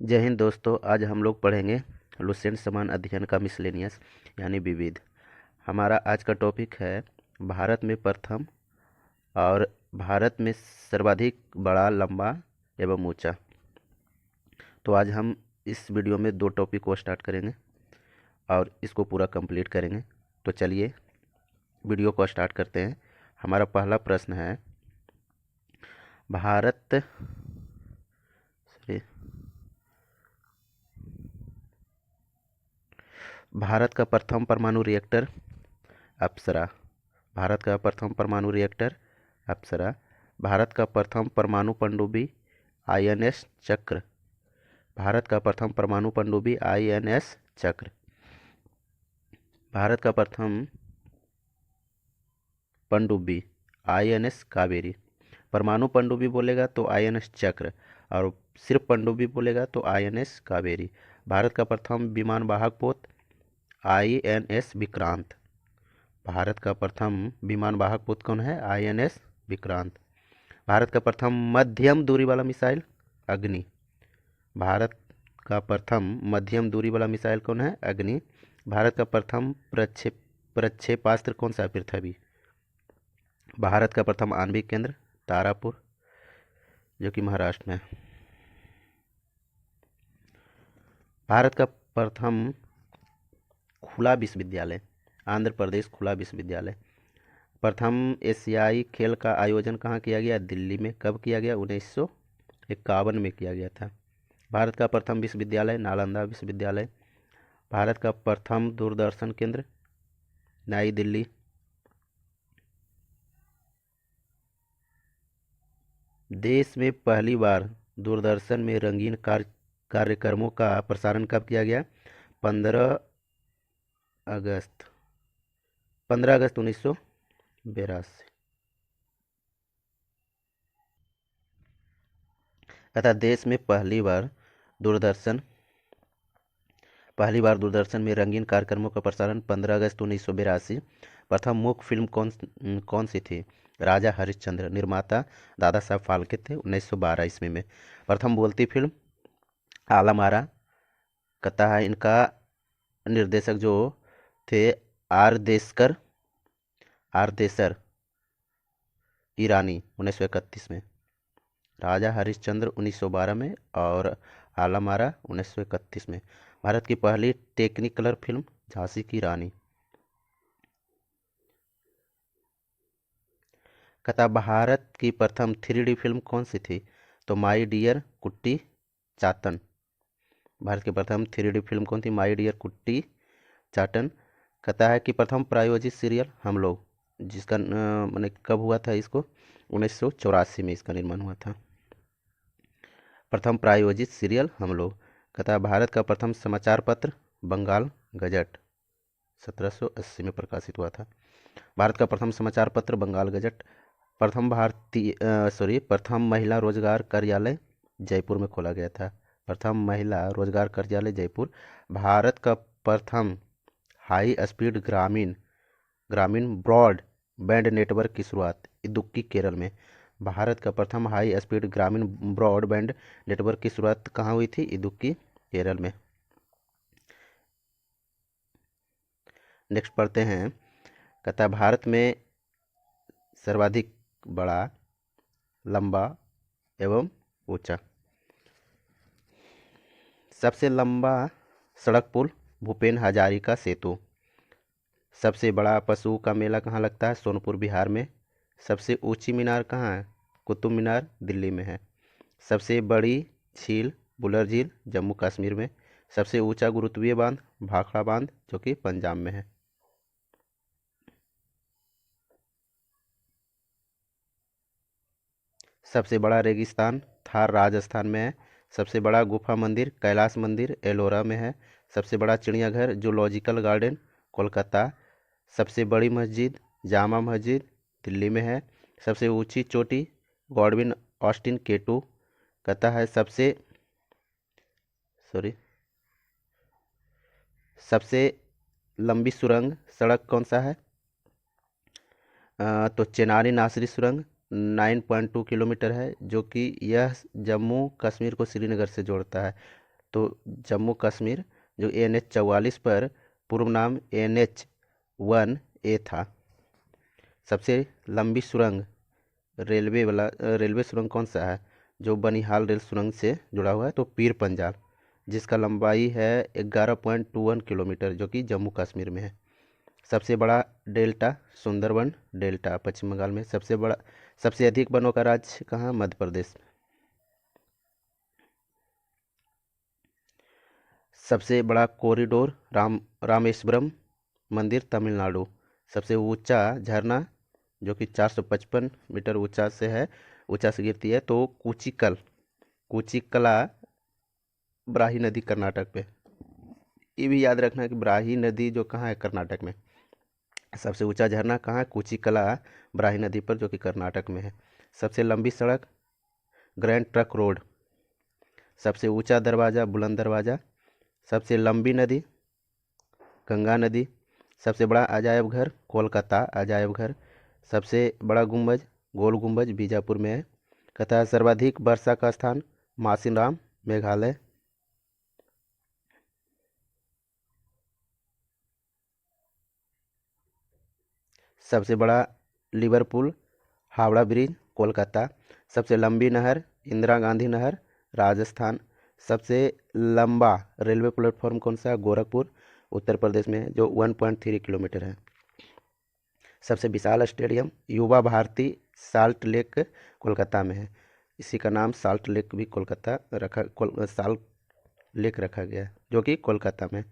जय हिंद दोस्तों। आज हम लोग पढ़ेंगे लुसेंट समान अध्ययन का मिसलेनियस यानी विविध। हमारा आज का टॉपिक है भारत में प्रथम और भारत में सर्वाधिक बड़ा, लंबा एवं ऊंचा। तो आज हम इस वीडियो में दो टॉपिक को स्टार्ट करेंगे और इसको पूरा कंप्लीट करेंगे। तो चलिए वीडियो को स्टार्ट करते हैं। हमारा पहला प्रश्न है भारत सॉरी भारत का प्रथम परमाणु रिएक्टर अप्सरा। भारत का प्रथम परमाणु रिएक्टर अप्सरा। भारत का प्रथम परमाणु पनडुब्बी आईएनएस चक्र। भारत का प्रथम परमाणु पनडुब्बी आईएनएस चक्र। भारत का प्रथम पनडुब्बी आईएनएस कावेरी। परमाणु पनडुब्बी बोलेगा तो आईएनएस चक्र और सिर्फ पनडुब्बी बोलेगा तो आईएनएस कावेरी। भारत का प्रथम विमान वाहक पोत आईएनएस विक्रांत। भारत का प्रथम विमान वाहक पोत कौन है? आईएनएस विक्रांत। भारत का प्रथम मध्यम दूरी वाला मिसाइल अग्नि। भारत का प्रथम मध्यम दूरी वाला मिसाइल कौन है? अग्नि। भारत का प्रथम प्रक्षेपास्त्र कौन सा? पृथ्वी। भारत का प्रथम आणविक केंद्र तारापुर, जो कि महाराष्ट्र में है। भारत का प्रथम खुला विश्वविद्यालय आंध्र प्रदेश खुला विश्वविद्यालय। प्रथम एशियाई खेल का आयोजन कहाँ किया गया? दिल्ली में। कब किया गया? 1951 में किया गया था। भारत का प्रथम विश्वविद्यालय नालंदा विश्वविद्यालय। भारत का प्रथम दूरदर्शन केंद्र नई दिल्ली। देश में पहली बार दूरदर्शन में रंगीन कार्यक्रमों का प्रसारण कब किया गया? 15 अगस्त 1982 तथा देश में पहली बार दूरदर्शन में रंगीन कार्यक्रमों का प्रसारण 15 अगस्त 1982। प्रथम मूक फिल्म कौन सी थी? राजा हरिश्चंद्र। निर्माता दादा साहब फाल्के थे 1912 ईस्वी में। प्रथम बोलती फिल्म आलम आरा। कहता है इनका निर्देशक जो थे आर देसर ईरानी 1931 में। राजा हरिश्चंद्र 1912 में और आलम आरा 1931 में। भारत की पहली टेक्निकलर फिल्म झांसी की रानी। कहता भारत की प्रथम 3D फिल्म कौन सी थी? तो माई डियर कुट्टी चातन। भारत की प्रथम 3D फिल्म कौन थी? माई डियर कुट्टी चाटन। कहता है कि प्रथम प्रायोजित सीरियल हम लोग, जिसका मैंने कब हुआ था? इसको 1984 में इसका निर्माण हुआ था। प्रथम प्रायोजित सीरियल हम लोग। कहता है भारत का प्रथम समाचार पत्र बंगाल गजट 1780 में प्रकाशित हुआ था। भारत का प्रथम समाचार पत्र बंगाल गजट। प्रथम महिला रोजगार कार्यालय जयपुर में खोला गया था। प्रथम महिला रोजगार कार्यालय जयपुर। भारत का प्रथम हाई स्पीड ग्रामीण ब्रॉड बैंड नेटवर्क की शुरुआत इदुक्की केरल में। भारत का प्रथम हाई स्पीड ग्रामीण ब्रॉड बैंड नेटवर्क की शुरुआत कहाँ हुई थी? इदुक्की केरल में। नेक्स्ट पढ़ते हैं। कहता भारत में सर्वाधिक बड़ा, लंबा एवं ऊंचा। सबसे लंबा सड़क पुल भूपेन हजारिका सेतु। सबसे बड़ा पशु का मेला कहाँ लगता है? सोनपुर बिहार में। सबसे ऊंची मीनार कहाँ है? कुतुब मीनार दिल्ली में है। सबसे बड़ी झील बुलर झील जम्मू कश्मीर में। सबसे ऊंचा गुरुत्वीय बांध भाखड़ा बांध, जो कि पंजाब में है। सबसे बड़ा रेगिस्तान थार राजस्थान में है। सबसे बड़ा गुफा मंदिर कैलाश मंदिर एलोरा में है। सबसे बड़ा चिड़ियाघर जूलॉजिकल गार्डन कोलकाता। सबसे बड़ी मस्जिद जामा मस्जिद दिल्ली में है। सबसे ऊंची चोटी गॉडविन ऑस्टिन केटू। कहता है सबसे लंबी सुरंग सड़क कौन सा है? तो चेनारी नासरी सुरंग 9.2 किलोमीटर है, जो कि यह जम्मू कश्मीर को श्रीनगर से जोड़ता है। तो जम्मू कश्मीर जो NH 44 पर पूर्व नाम NH 1A था। सबसे लंबी सुरंग रेलवे सुरंग कौन सा है जो बनिहाल रेल सुरंग से जुड़ा हुआ है? तो पीर पंजाल, जिसका लंबाई है 11.21 किलोमीटर, जो कि जम्मू कश्मीर में है। सबसे बड़ा डेल्टा सुंदरबन डेल्टा पश्चिम बंगाल में। सबसे अधिक वनों का राज्य कहाँ? मध्य प्रदेश। सबसे बड़ा कॉरिडोर रामेश्वरम मंदिर तमिलनाडु। सबसे ऊंचा झरना जो कि 455 मीटर ऊंचा से गिरती है, तो कुचिकला ब्राही नदी कर्नाटक में। ये भी याद रखना कि ब्राही नदी जो कहाँ है? कर्नाटक में। सबसे ऊंचा झरना कहाँ है? कुचिकला ब्राही नदी पर, जो कि कर्नाटक में है। सबसे लंबी सड़क ग्रैंड ट्रंक रोड। सबसे ऊंचा दरवाज़ा बुलंद दरवाज़ा। सबसे लंबी नदी गंगा नदी। सबसे बड़ा अजायब घर कोलकाता अजायब घर। सबसे बड़ा गुंबज गोल गुंबज बीजापुर में है। कहता है सर्वाधिक वर्षा का स्थान मासिनराम मेघालय। सबसे बड़ा लिवरपूल हावड़ा ब्रिज कोलकाता। सबसे लंबी नहर इंदिरा गांधी नहर राजस्थान। सबसे लंबा रेलवे प्लेटफॉर्म कौन सा है? गोरखपुर उत्तर प्रदेश में, जो 1.3 किलोमीटर है। सबसे विशाल स्टेडियम युवा भारती साल्ट लेक कोलकाता में है। इसी का नाम साल्ट लेक भी साल्ट लेक रखा गया है, जो कि कोलकाता में।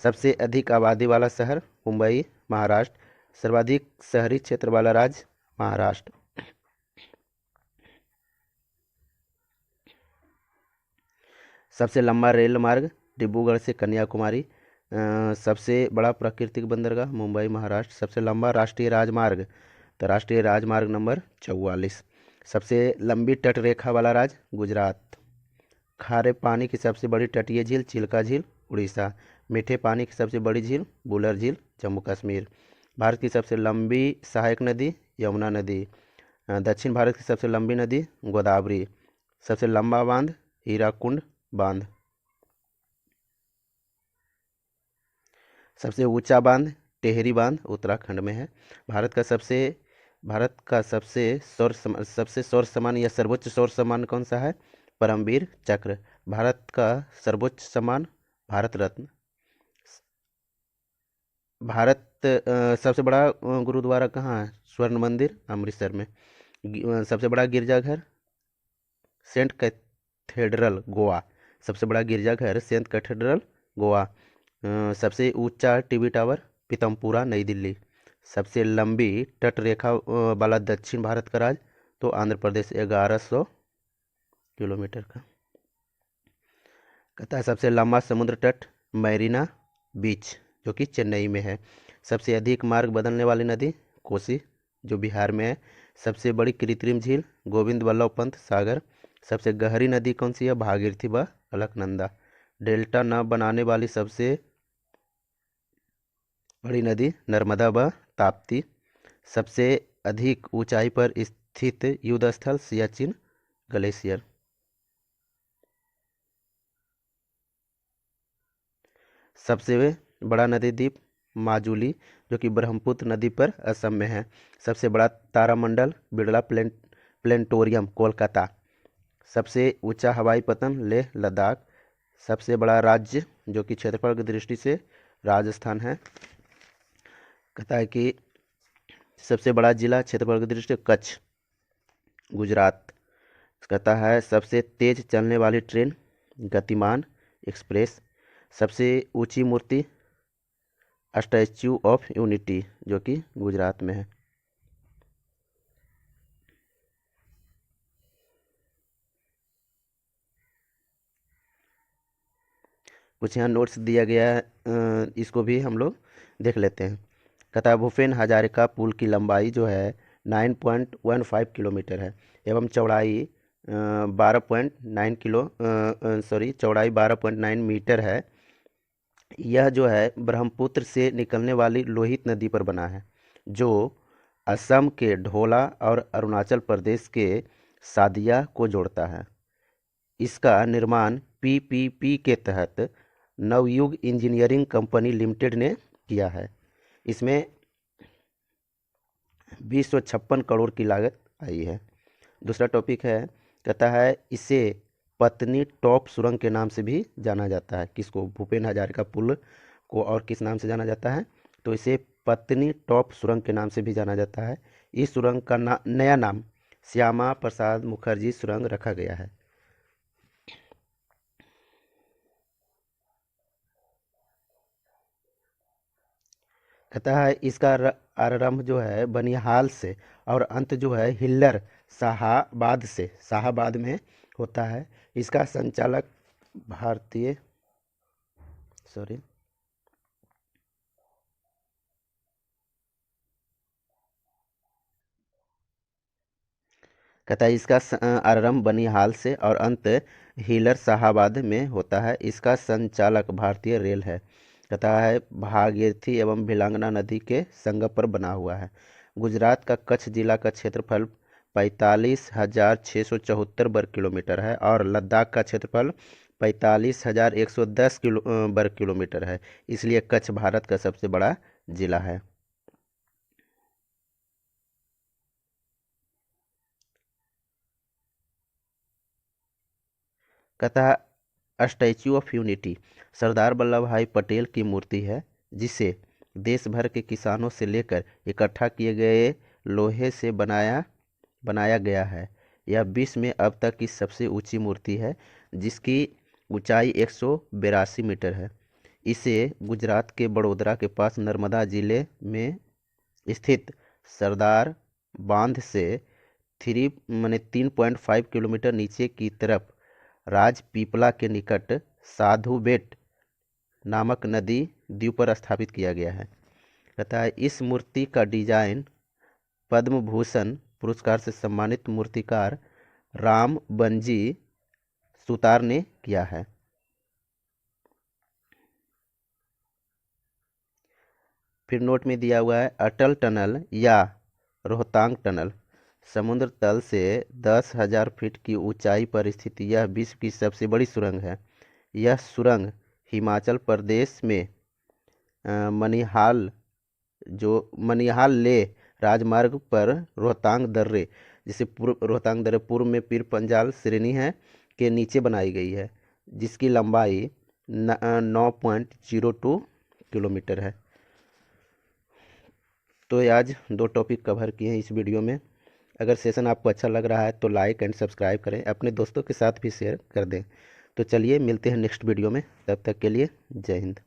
सबसे अधिक आबादी वाला शहर मुंबई महाराष्ट्र। सर्वाधिक शहरी क्षेत्र वाला राज्य महाराष्ट्र। सबसे लंबा रेल मार्ग डिब्रूगढ़ से कन्याकुमारी। सबसे बड़ा प्राकृतिक बंदरगाह मुंबई महाराष्ट्र। सबसे लंबा राष्ट्रीय राजमार्ग, तो राष्ट्रीय राजमार्ग नंबर 44। सबसे लंबी तट रेखा वाला राज्य गुजरात। खारे पानी की सबसे बड़ी तटीय झील चिल्का झील उड़ीसा। मीठे पानी की सबसे बड़ी झील बुलर झील जम्मू कश्मीर। भारत की सबसे लंबी सहायक नदी यमुना नदी। दक्षिण भारत की सबसे लंबी नदी गोदावरी। सबसे लंबा बांध हीराकुंड बांध। सबसे ऊंचा बांध टेहरी बांध उत्तराखंड में है। भारत का सबसे सौर सम्मान या सर्वोच्च सौर सम्मान कौन सा है? परमवीर चक्र। भारत का सर्वोच्च सम्मान भारत रत्न। सबसे बड़ा गुरुद्वारा कहाँ है? स्वर्ण मंदिर अमृतसर में। सबसे बड़ा गिरजाघर सेंट कैथेड्रल गोवा। सबसे बड़ा गिरजाघर सेंट कैथेड्रल गोवा। सबसे ऊंचा टीवी टावर पीतमपुरा नई दिल्ली। सबसे लंबी तट रेखा वाला दक्षिण भारत का राज्य, तो आंध्र प्रदेश 1100 किलोमीटर का। कहता है सबसे लंबा समुद्र तट मैरीना बीच, जो कि चेन्नई में है। सबसे अधिक मार्ग बदलने वाली नदी कोसी, जो बिहार में है। सबसे बड़ी कृत्रिम झील गोविंद वल्लभ पंत सागर। सबसे गहरी नदी कौन सी है? भागीरथी व अलकनंदा। डेल्टा न बनाने वाली सबसे बड़ी नदी नर्मदा व ताप्ती। सबसे अधिक ऊंचाई पर स्थित युद्ध स्थल सियाचिन ग्लेशियर। सबसे बड़ा नदी द्वीप माजुली, जो कि ब्रह्मपुत्र नदी पर असम में है। सबसे बड़ा तारामंडल बिरला प्लेनेटोरियम कोलकाता। सबसे ऊंचा हवाई पतन लेह लद्दाख। सबसे बड़ा राज्य जो कि क्षेत्रफल की दृष्टि से राजस्थान है। कहता है कि सबसे बड़ा जिला क्षेत्रफल की दृष्टि से कच्छ गुजरात। कहता है सबसे तेज चलने वाली ट्रेन गतिमान एक्सप्रेस। सबसे ऊंची मूर्ति स्टैच्यू ऑफ यूनिटी, जो कि गुजरात में है। कुछ यहाँ नोट्स दिया गया है, इसको भी हम लोग देख लेते हैं। कहता है भूपेन हजारिका पुल की लंबाई जो है 9.15 किलोमीटर है एवं चौड़ाई 12.9 मीटर है। यह जो है ब्रह्मपुत्र से निकलने वाली लोहित नदी पर बना है, जो असम के ढोला और अरुणाचल प्रदेश के सादिया को जोड़ता है। इसका निर्माण पीपीपी के तहत नवयुग इंजीनियरिंग कंपनी लिमिटेड ने किया है। इसमें 256 करोड़ की लागत आई है। दूसरा टॉपिक है, कहता है इसे पत्नी टॉप सुरंग के नाम से भी जाना जाता है। किसको? भूपेन हजारिका पुल को और किस नाम से जाना जाता है? तो इसे पत्नी टॉप सुरंग के नाम से भी जाना जाता है। इस सुरंग का नया नाम श्यामा प्रसाद मुखर्जी सुरंग रखा गया है। कहता है इसका आरंभ जो है बनिहाल से और अंत जो है हिल्लर शाहाबाद में होता है। इसका संचालक भारतीय सॉरी कहता है इसका आरंभ बनिहाल से और अंत हिलर शाहाबाद में होता है। इसका संचालक भारतीय रेल है। कहता है भागीरथी एवं भिलांगना नदी के संगम पर बना हुआ है। गुजरात का कच्छ जिला का क्षेत्रफल 45,674 वर्ग किलोमीटर है और लद्दाख का क्षेत्रफल 45,110 वर्ग किलोमीटर है। इसलिए कच्छ भारत का सबसे बड़ा जिला है। कहता है statue of unity Sardar Vallabh भाई पटेल की मूर्ति है, जिसे देश भर के किसानों से लेकर इकट्ठा किए गए लोहे से बनाया गया है। यह विश्व में अब तक की सबसे ऊंची मूर्ति है, जिसकी ऊंचाई 182 मीटर है। इसे गुजरात के बड़ोदरा के पास नर्मदा जिले में स्थित सरदार बांध से 3.5 किलोमीटर नीचे की तरफ राजपीपला के निकट साधु बेट नामक नदी द्वीप पर स्थापित किया गया है। कहता है इस मूर्ति का डिजाइन पद्म भूषण पुरस्कार से सम्मानित मूर्तिकार राम बनजी सुतार ने किया है। फिर नोट में दिया हुआ है अटल टनल या रोहतांग टनल समुद्र तल से 10,000 फीट की ऊंचाई पर स्थित यह विश्व की सबसे बड़ी सुरंग है। यह सुरंग हिमाचल प्रदेश में मनिहाल ले राजमार्ग पर रोहतांग दर्रे, जिसे रोहतांग दर्रे पूर्व में पीर पंजाल श्रेणी है, के नीचे बनाई गई है, जिसकी लंबाई 9.02 किलोमीटर है। तो आज 2 टॉपिक कवर किए हैं इस वीडियो में। अगर सेशन आपको अच्छा लग रहा है तो लाइक एंड सब्सक्राइब करें, अपने दोस्तों के साथ भी शेयर कर दें। तो चलिए मिलते हैं नेक्स्ट वीडियो में, तब तक के लिए जय हिंद।